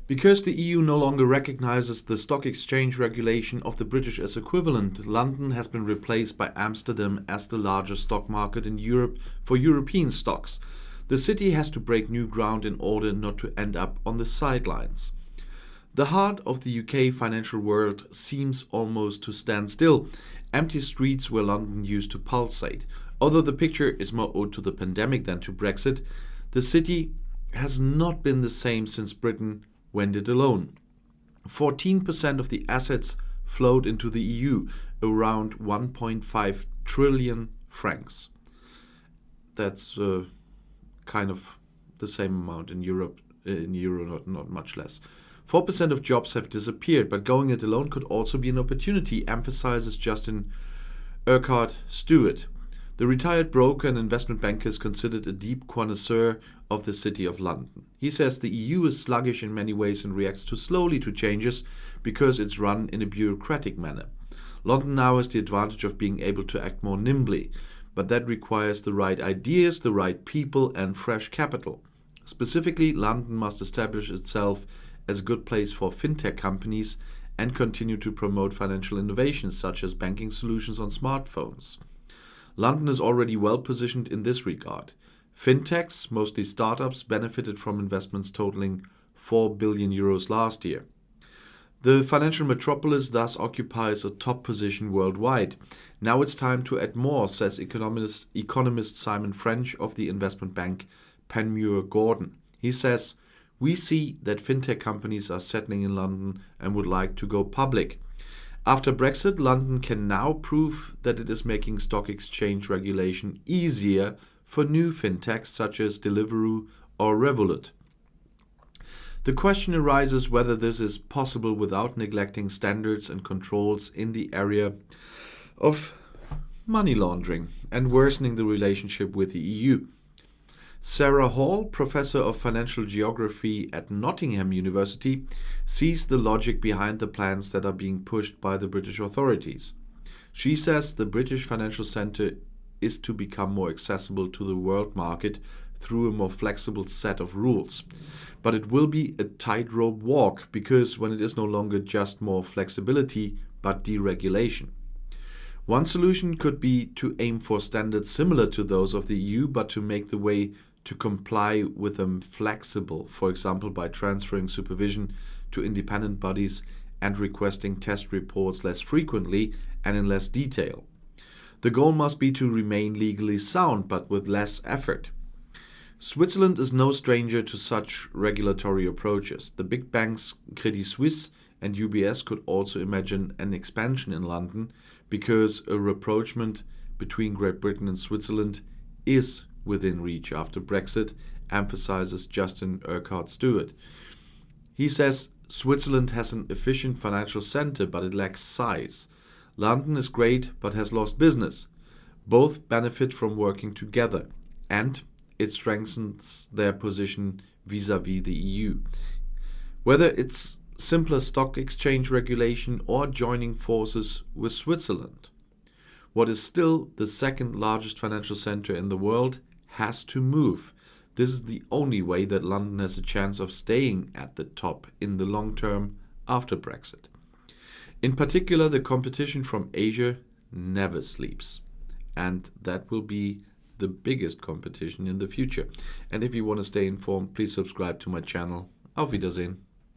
Because the EU no longer recognizes the stock exchange regulation of the British as equivalent, London has been replaced by Amsterdam as the largest stock market in Europe for European stocks. The city has to break new ground in order not to end up on the sidelines. The heart of the UK financial world seems almost to stand still. Empty streets where London used to pulsate. Although the picture is more owed to the pandemic than to Brexit, the city has not been the same since Britain went it alone. 14% of the assets flowed into the EU, around 1.5 trillion francs. That's kind of the same amount in Europe, in euro, not much less. 4% of jobs have disappeared, but going it alone could also be an opportunity, emphasizes Justin Urquhart-Stewart. The retired broker and investment banker is considered a deep connoisseur of the City of London. He says the EU is sluggish in many ways and reacts too slowly to changes because it's run in a bureaucratic manner. London now has the advantage of being able to act more nimbly, but that requires the right ideas, the right people, and fresh capital. Specifically, London must establish itself as a good place for fintech companies and continue to promote financial innovations such as banking solutions on smartphones. London is already well positioned in this regard. Fintechs, mostly startups, benefited from investments totaling 4 billion euros last year. The financial metropolis thus occupies a top position worldwide. Now it's time to add more, says economist Simon French of the investment bank Panmure Gordon. He says, "We see that fintech companies are settling in London and would like to go public. After Brexit, London can now prove that it is making stock exchange regulation easier for new fintechs such as Deliveroo or Revolut. The question arises whether this is possible without neglecting standards and controls in the area of money laundering and worsening the relationship with the EU. Sarah Hall, professor of financial geography at Nottingham University, sees the logic behind the plans that are being pushed by the British authorities. She says the British financial centre is to become more accessible to the world market through a more flexible set of rules. But it will be a tightrope walk because when it is no longer just more flexibility but deregulation. One solution could be to aim for standards similar to those of the EU but to make the way to comply with them flexible, for example by transferring supervision to independent bodies and requesting test reports less frequently and in less detail. The goal must be to remain legally sound but with less effort. Switzerland is no stranger to such regulatory approaches. The big banks Credit Suisse and UBS could also imagine an expansion in London because a rapprochement between Great Britain and Switzerland is within reach after Brexit, emphasizes Justin Urquhart-Stewart. He says Switzerland has an efficient financial center, but it lacks size. London is great, but has lost business. Both benefit from working together, and it strengthens their position vis-à-vis the EU. Whether it's simpler stock exchange regulation or joining forces with Switzerland, what is still the second largest financial center in the world has to move. This is the only way that London has a chance of staying at the top in the long term after Brexit. In particular, the competition from Asia never sleeps, and that will be the biggest competition in the future. And if you want to stay informed, please subscribe to my channel. Auf Wiedersehen.